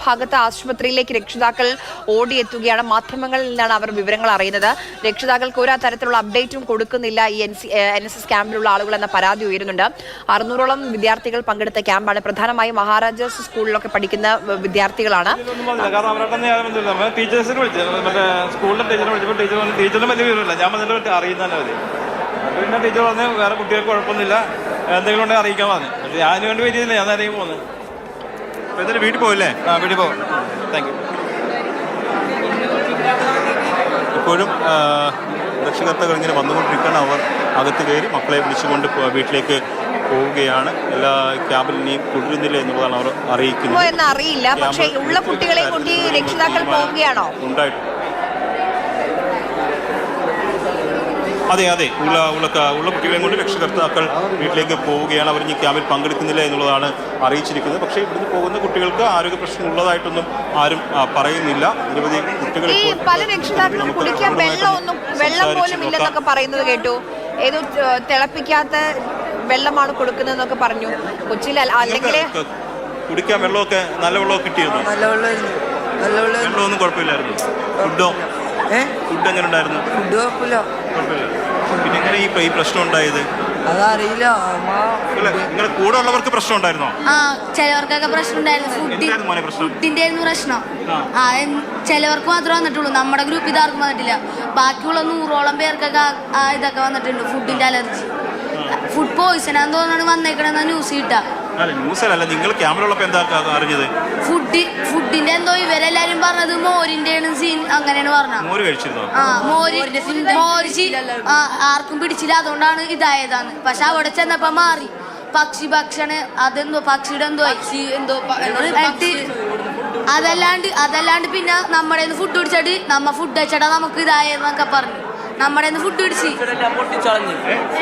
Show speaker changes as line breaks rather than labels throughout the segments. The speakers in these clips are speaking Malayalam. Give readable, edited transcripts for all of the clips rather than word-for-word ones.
ഭാഗത്ത് ആശുപത്രിയിലേക്ക് രക്ഷിതാക്കൾ ഓടിയെത്തുകയാണ്. മാധ്യമങ്ങളിൽ നിന്നാണ് അവർ വിവരങ്ങൾ അറിയുന്നത്. രക്ഷിതാക്കൾക്ക് ഒരു തരത്തിലുള്ള അപ്ഡേറ്റും കൊടുക്കുന്നില്ല ഈ NSS ക്യാമ്പിലുള്ള ആളുകൾ എന്ന പരാതി ഉയരുന്നുണ്ട്. 600ഓളം വിദ്യാർത്ഥികൾ പങ്കെടുത്ത ക്യാമ്പാണ്. പ്രധാനമായും മഹാരാജാസ് സ്കൂളിലൊക്കെ പഠിക്കുന്ന വിദ്യാർത്ഥികളാണ്.
പിന്നെ ടീച്ചർ പറഞ്ഞ് വേറെ കുട്ടികൾക്ക് കുഴപ്പമൊന്നുമില്ല, എന്തെങ്കിലും ഉണ്ടെങ്കിൽ അറിയിക്കാൻ പറഞ്ഞു. പക്ഷേ അതിന് വേണ്ടി വരികയില്ല, ഞാൻ നേരെ പോകുന്നത്.
എന്തായാലും വീട്ടിൽ പോയില്ലേ?
വീട്ടിൽ പോകും. Thank you.
ഇപ്പോഴും രക്ഷകർത്താക്കൾ ഇങ്ങനെ വന്നുകൊണ്ടിരിക്കുകയാണ്. അവർ അകത്ത് കയറി മക്കളെ വിളിച്ചുകൊണ്ട് വീട്ടിലേക്ക് പോവുകയാണ്. എല്ലാ ക്യാമ്പിൽ ഇനിയും തുടരുന്നില്ല എന്നുള്ളതാണ് അവർ അറിയിക്കുന്നത്.
അറിയില്ല, പക്ഷേ ഉള്ള കുട്ടികളെ കൊണ്ട് രക്ഷിതാക്കൾ പോവുകയാണോ?
ഉണ്ടായിട്ട് അതെ ഉള്ള കുട്ടികളെയും കൊണ്ട് രക്ഷകർത്താക്കൾ വീട്ടിലേക്ക് പോവുകയാണ്. അവർ ഈ ക്യാമ്പിൽ പങ്കെടുക്കുന്നില്ല എന്നുള്ളതാണ് അറിയിച്ചിരിക്കുന്നത്. പക്ഷേ ഇവിടുന്ന് പോകുന്ന കുട്ടികൾക്ക് ആരോഗ്യ പ്രശ്നം ഉള്ളതായിട്ടൊന്നും ആരും പറയുന്നില്ല. നിരവധി കുട്ടികൾ
പല രക്ഷിതാക്കളും കുടിക്കാൻ വെള്ളം പോലും ഇല്ലെന്നൊക്കെ പറയുന്നത് കേട്ടു. ഏതോ തിളപ്പിക്കാത്ത വെള്ളമാണ് കൊടുക്കുന്നതെന്നൊക്കെ പറഞ്ഞു. കൊച്ചിയിൽ അല്ലെങ്കിൽ
കുടിക്കാൻ വെള്ളമൊക്കെ നല്ല വെള്ളമൊക്കെ കിട്ടിയിരുന്നു. വെള്ളമൊന്നും കുഴപ്പമില്ലായിരുന്നു. ഫുഡ് എങ്ങനെ ഉണ്ടായിരുന്നു? പിന്നെ എങ്ങനെ ഈ പ്രശ്നം ഉണ്ടായത്?
അതറിയില്ല.
നിങ്ങളുടെ കൂടെ ഉള്ളവർക്ക് പ്രശ്നം ഉണ്ടായിരുന്നോ?
ചിലവർക്കൊക്കെ പ്രശ്നം ഉണ്ടായിരുന്നു. ഫുഡിന്റെ പ്രശ്നം ചിലവർക്ക് മാത്രമേ വന്നിട്ടുള്ളൂ. നമ്മുടെ ഗ്രൂപ്പ് ഇതാർക്കും വന്നിട്ടില്ല. ബാക്കിയുള്ള 100ഓളം പേർക്കൊക്കെ ഇതൊക്കെ വന്നിട്ടുണ്ട്. ഫുഡിന്റെ അലർജി, ഫുഡ് പോയിസൺ ആണെന്ന് തോന്നാണ് വന്നേക്കണെന്ന ന്യൂസ് കിട്ടാ.
ന്യൂസിലല്ല, നിങ്ങൾ ക്യാമറയുള്ളപ്പോ എന്താ അറിഞ്ഞത്?
ഫുഡിന്റെ എന്തോ ഇവരെല്ലാരും പറഞ്ഞത് മോരിന്റെ സീൻ അങ്ങനെയാണ് പറഞ്ഞത്.
മോര് കഴിച്ചിരുന്നോ?
മോര് ആർക്കും പിടിച്ചില്ല, അതുകൊണ്ടാണ് ഇതായതാണ്. പക്ഷെ അവിടെ ചെന്നപ്പോ മാറി. ഭക്ഷണം അതെന്തോ പക്ഷിയുടെ എന്തോ അതല്ലാണ്ട് പിന്നെ നമ്മുടെ ഫുഡ് പിടിച്ചിട്ട് ഫുഡ് വെച്ചിട്ടാ നമുക്ക് ഇതായെന്നൊക്കെ പറഞ്ഞു. നമ്മുടെ ഫുഡ് പിടിച്ച്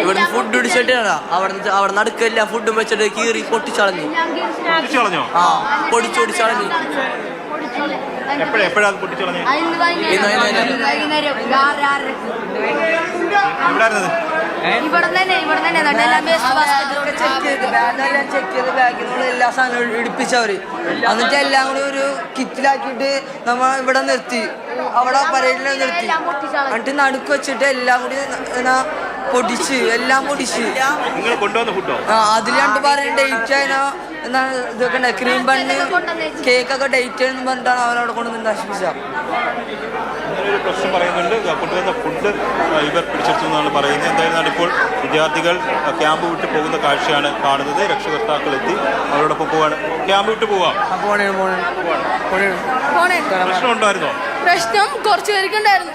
ഇവിടെ ഫുഡ് പിടിച്ചിട്ടാ അവിടെ നടുക്കല്ല ഫുഡും വെച്ചിട്ട് കീറി പൊട്ടിച്ചളഞ്ഞു. പൊടിച്ചൊടിച്ചളഞ്ഞു. എല്ലാ സാധനവും ഇടിപ്പിച്ചവര്. എന്നിട്ട് എല്ലാം കൂടി ഒരു കിറ്റിലാക്കിയിട്ട് നമ്മ ഇവിടെ നിർത്തി, അവിടെ പരേഡിൽ നിർത്തി. എന്നിട്ട് നടുക്ക് വെച്ചിട്ട് എല്ലാം കൂടി പൊടിച്ച് അതിൽ കണ്ട് പറയും ഡേറ്റ് അതിനാ ഇതൊക്കെ ഉണ്ട്. ക്രീം ബണ്ണ് കേക്കൊക്കെ ഡേറ്റ് എന്ന് പറഞ്ഞിട്ടാണ് അവരവിടെ കൊണ്ടുവന്ന് നശിപ്പിച്ചത്.
പ്രശ്നം പറയുന്നുണ്ട്. കൊണ്ടുവന്ന ഫുഡ് ഇവർ പിടിച്ചെടുത്തു എന്നാണ് പറയുന്നത്. എന്തായിരുന്നാലും ഇപ്പോൾ വിദ്യാർത്ഥികൾ ക്യാമ്പ് വിട്ട് പോകുന്ന കാഴ്ചയാണ് കാണുന്നത്. രക്ഷകർത്താക്കൾ എത്തി അവരോടൊപ്പം പോവാണ്. ക്യാമ്പ് വിട്ട് പോവാം. പ്രശ്നം ഉണ്ടായിരുന്നോ?
പ്രശ്നം കുറച്ചു പേർക്ക് ഉണ്ടായിരുന്നു.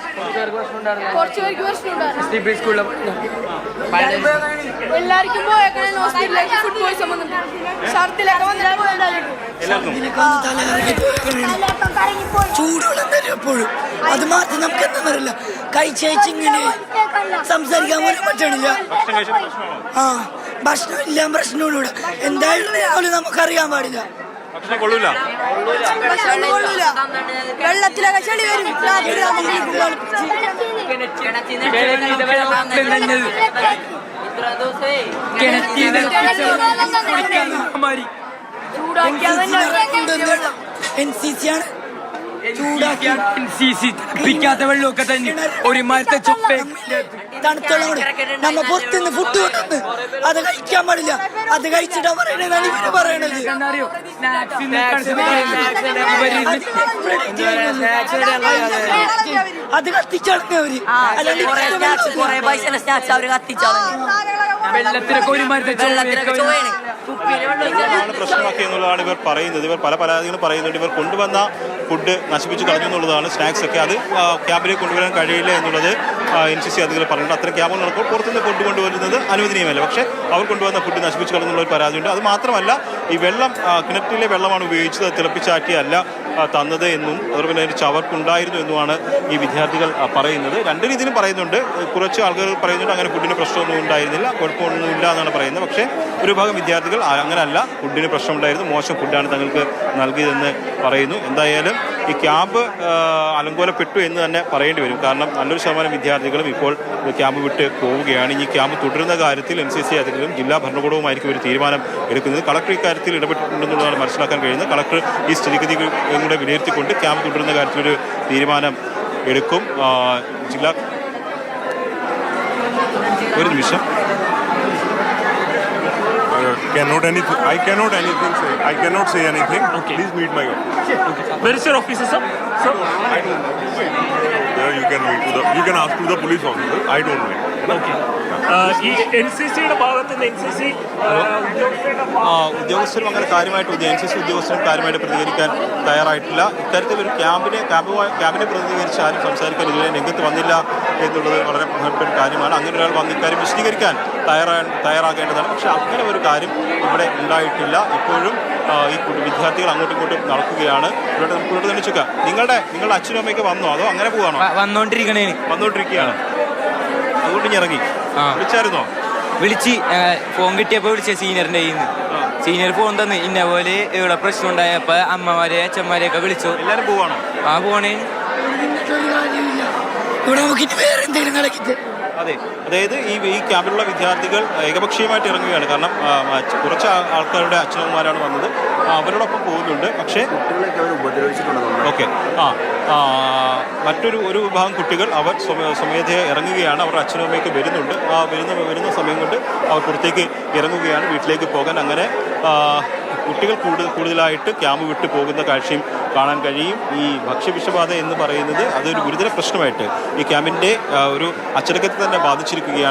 എല്ലാവർക്കും പോയേക്കണേ ഹോസ്പിറ്റലിലേക്ക്. ഫുഡ് പോയിസൺ വന്നിട്ട്
ചൂടുവെള്ളം തരും എപ്പോഴും. അത് മാത്രം നമുക്ക് എന്താ പറയില്ല, കഴിച്ചിങ്ങനെ സംസാരിക്കാൻ പോലും പറ്റണില്ല. ഭക്ഷണം ഇല്ല, പ്രശ്നമില്ല. എന്തായാലും നമുക്കറിയാൻ പാടില്ല. വെള്ളത്തിലൊക്കെ ചെളി വരും. NCC ആണ് ചൂടാക്കിയാത്ത വെള്ളമൊക്കെ തന്നെ ഒരു മരത്തെ ചൊപ്പേ തണുത്തോളം നമ്മ പുറത്തുനിന്ന് ഫുഡ് കൊണ്ടുവന്ന് അത് കഴിക്കാൻ പാടില്ല. അത് കഴിച്ചിട്ടാ പറയണതാണ് ഇവര് പറയണത്. അത് കത്തിച്ചളഞ്ഞവര് വെള്ളത്തിനൊക്കെ ഒരു
പ്രശ്നമാക്കി എന്നുള്ളതാണ് ഇവർ പറയുന്നത്. ഇവർ പല പരാതികളും പറയുന്നുണ്ട്. ഇവർ കൊണ്ടുവന്ന ഫുഡ് നശിപ്പിച്ച് കളഞ്ഞു എന്നുള്ളതാണ്. സ്നാക്സ് ഒക്കെ അത് ക്യാമ്പിലേക്ക് കൊണ്ടുവരാൻ കഴിയില്ല എന്നുള്ളത് NCC അധികൃതർ പറഞ്ഞിട്ടുണ്ട്. അത്തരം ക്യാമ്പുകൾ നടക്കുമ്പോൾ പുറത്തുനിന്ന് ഫുഡ് കൊണ്ടുവരുന്നത് അനുവദനീയമല്ല. പക്ഷേ അവർ കൊണ്ടുവന്ന ഫുഡ് നശിപ്പിച്ച് കളഞ്ഞുള്ള ഒരു പരാതിയുണ്ട്. അത് മാത്രമല്ല, ഈ വെള്ളം കിണറ്റിലെ വെള്ളമാണ് ഉപയോഗിച്ചത്, തിളപ്പിച്ചാറ്റിയല്ല തന്നത് എന്നും അതുപോലെ തന്നെ ചവർക്കുണ്ടായിരുന്നു എന്നുമാണ് ഈ വിദ്യാർത്ഥികൾ പറയുന്നത്. രണ്ട് രീതിയിലും പറയുന്നുണ്ട്. കുറച്ച് ആൾക്കാർ പറയുന്നുണ്ട് അങ്ങനെ ഫുഡിന് പ്രശ്നമൊന്നും ഉണ്ടായിരുന്നില്ല, കുഴപ്പമൊന്നുമില്ല എന്നാണ് പറയുന്നത്. പക്ഷേ ഒരു ഭാഗം വിദ്യാർത്ഥികൾ അങ്ങനെയല്ല, ഫുഡിന് പ്രശ്നമുണ്ടായിരുന്നു, മോശം ഫുഡാണ് തങ്ങൾക്ക് നൽകിയതെന്ന് പറയുന്നു. എന്തായാലും ഈ ക്യാമ്പ് അലങ്കോലപ്പെട്ടു എന്ന് തന്നെ പറയേണ്ടി വരും. കാരണം നല്ലൊരു ശതമാനം വിദ്യാർത്ഥികളും ഇപ്പോൾ ക്യാമ്പ് വിട്ട് പോവുകയാണ്. ഈ ക്യാമ്പ് തുടരുന്ന കാര്യത്തിൽ NCC അധികൃതരും ജില്ലാ ഭരണകൂടവുമായിരിക്കും ഒരു തീരുമാനം എടുക്കുന്നത്. കളക്ടർ ഇക്കാര്യത്തിൽ ഇടപെട്ടിട്ടുണ്ടെന്നുള്ളതാണ് മനസ്സിലാക്കാൻ കഴിയുന്നത്. കളക്ടർ ഈ സ്ഥിതിഗതികളുടെ വിലയിരുത്തിക്കൊണ്ട് ക്യാമ്പ് തുടരുന്ന കാര്യത്തിലൊരു തീരുമാനം എടുക്കും. ജില്ലാ ഒരു നിമിഷം
I cannot say anything. Okay. Please meet my office.
Okay. Where is your officer, sir? Sir?
I don't know. There you can meet you can ask to the police officer. I don't know.
Okay. ഈ NCCയുടെ ഭാഗത്ത് നിന്ന് NCC
ഉദ്യോഗസ്ഥരും അങ്ങനെ കാര്യമായിട്ട് NCC ഉദ്യോഗസ്ഥരും കാര്യമായിട്ട് പ്രതികരിക്കാൻ തയ്യാറായിട്ടില്ല. ഇത്തരത്തിൽ ഒരു ക്യാമ്പിനെ പ്രതികരിച്ച് ആരും സംസാരിക്കാൻ ഇതുവരെ രംഗത്ത് വന്നില്ല എന്നുള്ളത് വളരെ പ്രധാനപ്പെട്ട കാര്യമാണ്. അങ്ങനെ ഒരാൾ വന്ന് ഇക്കാര്യം വിശദീകരിക്കാൻ തയ്യാറാകേണ്ടതാണ്. പക്ഷെ അങ്ങനെ ഒരു കാര്യം ഇവിടെ ഉണ്ടായിട്ടില്ല. ഇപ്പോഴും ഈ വിദ്യാർത്ഥികൾ അങ്ങോട്ടും ഇങ്ങോട്ടും നടക്കുകയാണ്. ഇവിടെ നമുക്ക് ഇവിടെ തന്നെ ചോദിക്കാം, നിങ്ങളുടെ അച്ഛനും അമ്മയൊക്കെ വന്നോ അതോ അങ്ങനെ പോവാണോ? വന്നോണ്ടിരിക്കുകയാണ്. അതുകൊണ്ട് ഇനി ഇറങ്ങി വിളിച്ചായിരുന്നോ?
വിളിച്ച് ഫോൺ കിട്ടിയപ്പോ വിളിച്ച സീനിയറിന്റെ കയ്യിൽ നിന്ന്. സീനിയർ ഫോൺ തന്നു. ഇന്ന പോലെ ഇവിടെ പ്രശ്നം ഉണ്ടായപ്പോ അമ്മമാരെ അച്ഛന്മാരെയൊക്കെ വിളിച്ചു.
എല്ലാരും പോവാണോ?
പോണേ.
അതെ, അതായത് ഈ ക്യാമ്പിലുള്ള വിദ്യാർത്ഥികൾ ഏകപക്ഷീയമായിട്ട് ഇറങ്ങുകയാണ്. കാരണം കുറച്ച് ആൾക്കാരുടെ അച്ഛനമ്മമാരാണ് വന്നത്, അവരോടൊപ്പം പോകുന്നുണ്ട്. പക്ഷേ ഓക്കെ മറ്റൊരു വിഭാഗം കുട്ടികൾ അവർ സ്വമേധയെ ഇറങ്ങുകയാണ്. അവരുടെ അച്ഛനും അമ്മയൊക്കെ വരുന്നുണ്ട്. വരുന്ന സമയം കൊണ്ട് അവർ പുറത്തേക്ക് ഇറങ്ങുകയാണ് വീട്ടിലേക്ക് പോകാൻ. അങ്ങനെ കുട്ടികൾ കൂടുതലായിട്ട് ക്യാമ്പ് വിട്ട് പോകുന്ന കാഴ്ചയും കാണാൻ കഴിയും. ഈ ഭക്ഷ്യവിഷബാധ എന്ന് പറയുന്നത് അതൊരു ഗുരുതര പ്രശ്നമായിട്ട് ഈ ക്യാമ്പിൻ്റെ ഒരു അച്ചടക്കത്തെ തന്നെ ബാധിച്ചിരിക്കുകയാണ്.